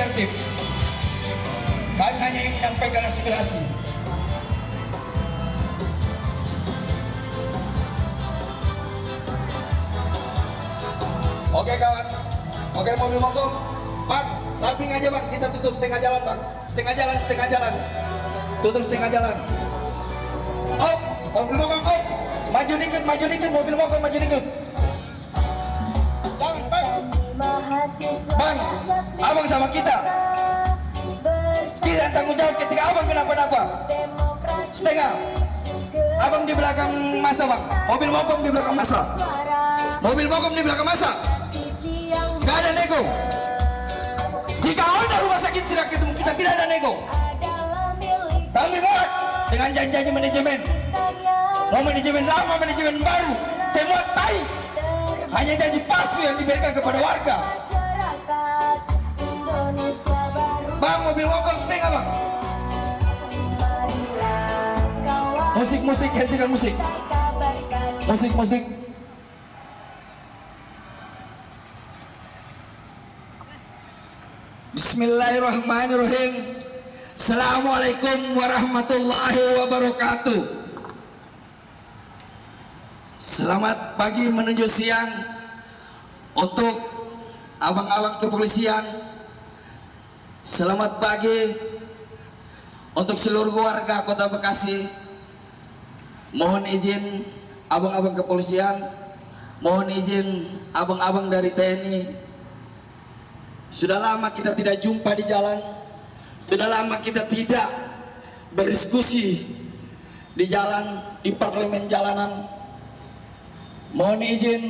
tertib. Kami hanya ingin menyampaikan aspirasi. Oke kawan, oke mobil mogok, Bang, samping aja Bang, kita tutup setengah jalan Bang, setengah jalan, tutup setengah jalan. Oh, mobil mogok, oh, maju dikit, mobil mogok maju dikit. Jangan Bang, Bang, Abang sama kita. Tidak tanggung jawab ketika Abang kenapa-napa. Setengah, Abang di belakang masa Bang, mobil mogok di belakang masa. Mobil mogok di belakang masa. Gak ada nego. Jika Anda rumah sakit tidak ketemu kita, tidak ada nego. Kami buat dengan janji manajemen. Mau manajemen lama, manajemen baru, semua tai. Hanya janji palsu yang diberikan kepada warga. Bang, mobil mogok setengah Bang. Musik, hentikan musik. Musik. Bismillahirrahmanirrahim. Assalamualaikum warahmatullahi wabarakatuh. Selamat pagi menuju siang untuk abang-abang kepolisian. Selamat pagi untuk seluruh warga Kota Bekasi. Mohon izin abang-abang kepolisian, mohon izin abang-abang dari TNI. Sudah lama kita tidak jumpa di jalan, sudah lama kita tidak berdiskusi di jalan, di parlemen jalanan. Mohon izin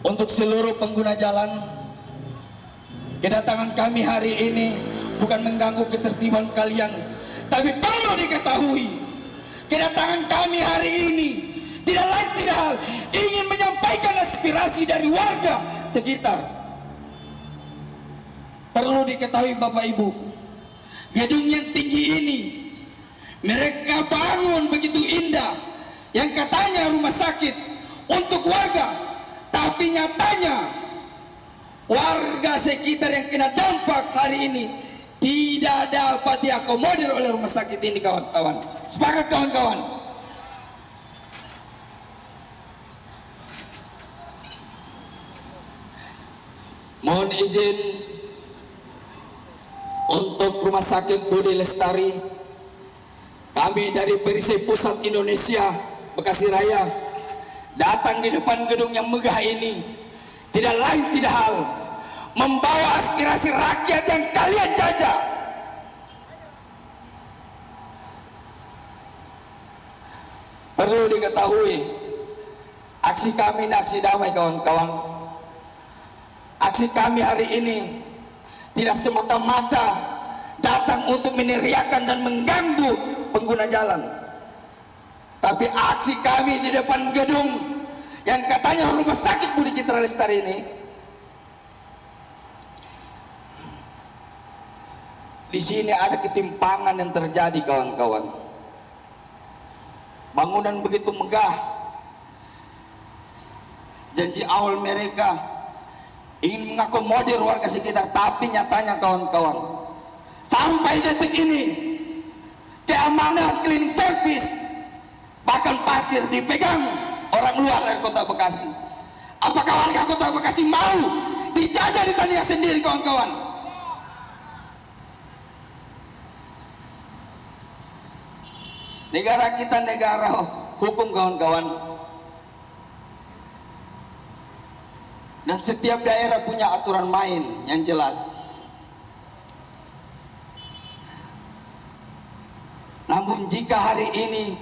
untuk seluruh pengguna jalan, kedatangan kami hari ini bukan mengganggu ketertiban kalian, tapi perlu diketahui, kedatangan kami hari ini tidak lain tidak hal ingin menyampaikan aspirasi dari warga sekitar. Perlu diketahui Bapak Ibu, gedung yang tinggi ini mereka bangun begitu indah, yang katanya rumah sakit untuk warga, tapi nyatanya warga sekitar yang kena dampak hari ini tidak dapat diakomodir oleh rumah sakit ini kawan-kawan. Sepakat kawan-kawan? Mohon izin untuk Rumah Sakit Budi Lestari, kami dari Perisai Pusat Indonesia Bekasi Raya datang di depan gedung yang megah ini tidak lain tidak hal membawa aspirasi rakyat yang kalian jajah. Perlu diketahui, aksi kami ini aksi damai kawan-kawan. Aksi kami hari ini tidak semata-mata datang untuk meneriakan dan mengganggu pengguna jalan, tapi aksi kami di depan gedung yang katanya Rumah Sakit Budi Citra Lestari ini, di sini ada ketimpangan yang terjadi kawan-kawan. Bangunan begitu megah, janji awal mereka ingin mengakomodir warga sekitar, tapi nyatanya kawan-kawan sampai detik ini keamanan cleaning service bahkan parkir dipegang orang luar dari Kota Bekasi. Apakah warga Kota Bekasi mau dijajah di tanahnya sendiri kawan-kawan? Negara kita negara hukum kawan-kawan, dan setiap daerah punya aturan main yang jelas. Namun jika hari ini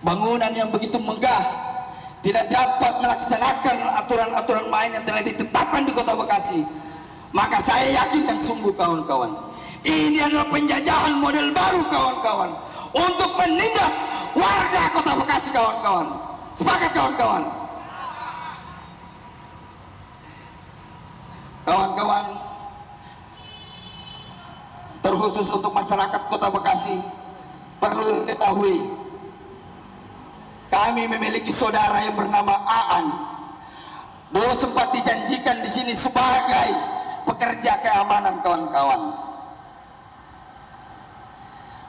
bangunan yang begitu megah tidak dapat melaksanakan aturan-aturan main yang telah ditetapkan di Kota Bekasi, maka saya yakin dan sungguh kawan-kawan, ini adalah penjajahan model baru kawan-kawan untuk menindas warga Kota Bekasi kawan-kawan. Sepakat kawan-kawan? Kawan-kawan, terkhusus untuk masyarakat Kota Bekasi, perlu diketahui, kami memiliki saudara yang bernama Aan. Dulu sempat dijanjikan di sini sebagai pekerja keamanan kawan-kawan.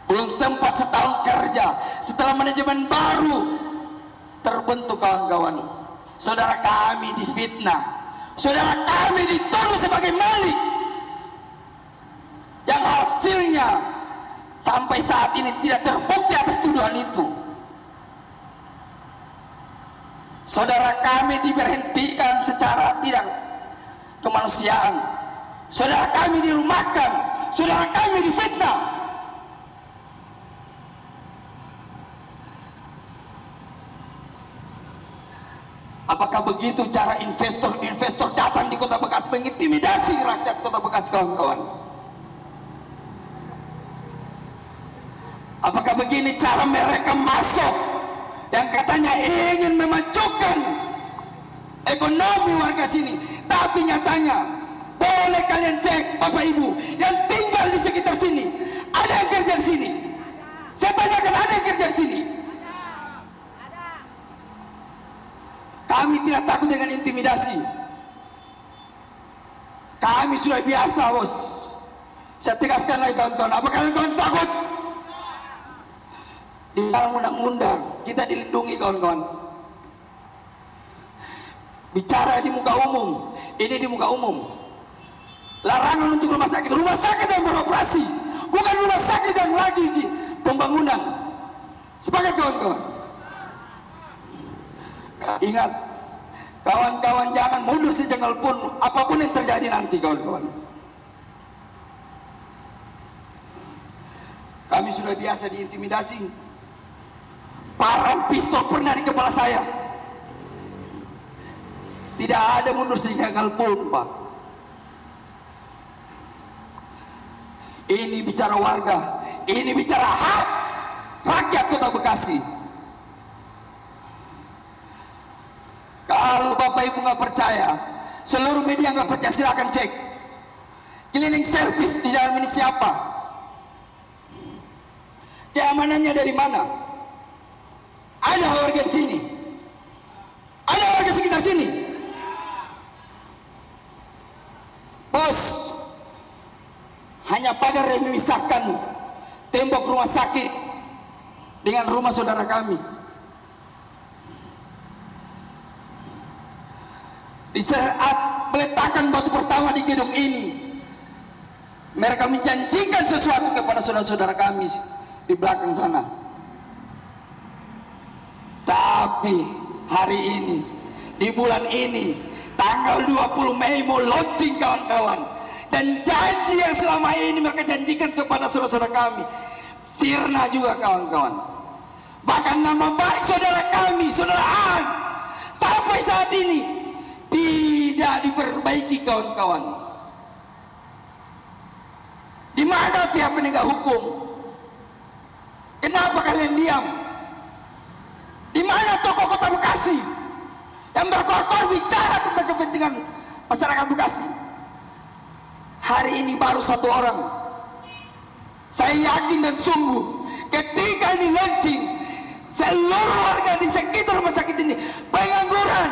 Belum sempat setahun kerja, setelah manajemen baru terbentuk kawan-kawan, saudara kami difitnah, saudara kami dituduh sebagai maling, yang hasilnya sampai saat ini tidak terbukti atas tuduhan itu. Saudara kami diberhentikan secara tidak kemanusiaan, saudara kami dirumahkan, saudara kami difitnah. Apakah begitu cara investor-investor datang di Kota Bekasi mengintimidasi rakyat Kota Bekasi, kawan-kawan? Apakah begini cara mereka masuk yang katanya ingin memajukan ekonomi warga sini, tapi nyatanya boleh kalian cek Bapak Ibu yang tinggal di sekitar sini, ada yang kerja di sini? Saya tanyakan, ada yang kerja di sini? Kami tidak takut dengan intimidasi. Kami sudah biasa, bos. Saya tegaskan lagi kawan-kawan, apa kalian takut? Di dalam undang-undang kita dilindungi kawan-kawan. Bicara di muka umum, ini di muka umum. Larangan untuk rumah sakit yang beroperasi, bukan rumah sakit yang lagi di pembangunan. Sebagai kawan-kawan, ingat, kawan-kawan jangan mundur sejengkal pun apapun yang terjadi nanti, kawan-kawan. Kami sudah biasa diintimidasi. Parang pistol pernah di kepala saya. Tidak ada mundur sejengkal pun, Pak. Ini bicara warga, ini bicara hak rakyat Kota Bekasi. Kalau Bapak Ibu nggak percaya, seluruh media nggak percaya, silakan cek cleaning service di dalam ini siapa, keamanannya dari mana. Ada warga di sini, ada warga sekitar sini, bos. Hanya pagar yang memisahkan tembok rumah sakit dengan rumah saudara kami. Di saat meletakkan batu pertama di gedung ini, mereka menjanjikan sesuatu kepada saudara-saudara kami di belakang sana. Tapi hari ini, di bulan ini, tanggal 20 Mei mau launching, kawan-kawan. Dan janji yang selama ini mereka janjikan kepada saudara-saudara kami sirna juga, kawan-kawan. Bahkan nama baik saudara kami, saudara An, sampai saat ini tidak diperbaiki, kawan-kawan. Di mana pihak penegak hukum? Kenapa kalian diam? Di mana tokoh Kota Bekasi yang berkor-kor bicara tentang kepentingan masyarakat Bekasi? Hari ini baru satu orang. Saya yakin dan sungguh ketika ini launching, seluruh warga di sekitar rumah sakit ini pengangguran.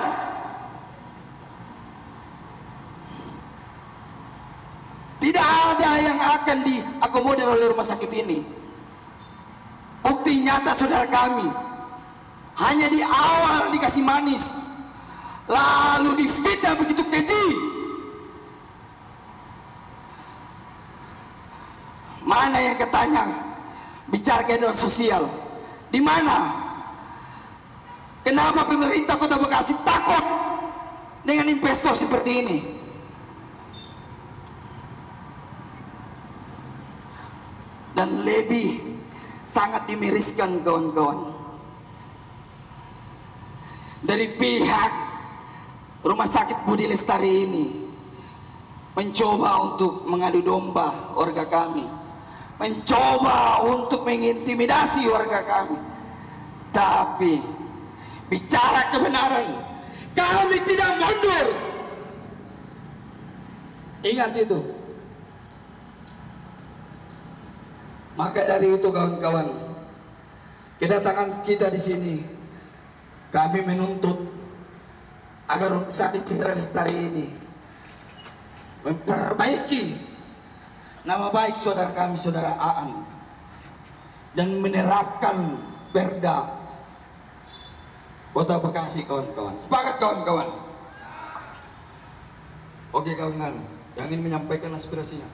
Tidak ada yang akan diakomodir oleh rumah sakit ini. Bukti nyata saudara kami, hanya di awal dikasih manis, lalu difitnah begitu keji. Mana yang katanya bicara keadilan sosial? Di mana? Kenapa pemerintah Kota Bekasi takut dengan investor seperti ini? Dan lebih sangat dimiriskan, kawan-kawan, dari pihak Rumah Sakit Budi Lestari ini mencoba untuk mengadu domba warga kami, mencoba untuk mengintimidasi warga kami. Tapi bicara kebenaran, kami tidak mundur. Ingat itu. Maka dari itu, kawan-kawan, kedatangan kita di sini, kami menuntut agar Rumah Sakit Citra Lestari ini memperbaiki nama baik saudara kami, saudara Aan, dan menerapkan Perda Kota Bekasi, kawan-kawan. Sepakat, kawan-kawan? Oke, kawan-kawan, yang ingin menyampaikan aspirasinya.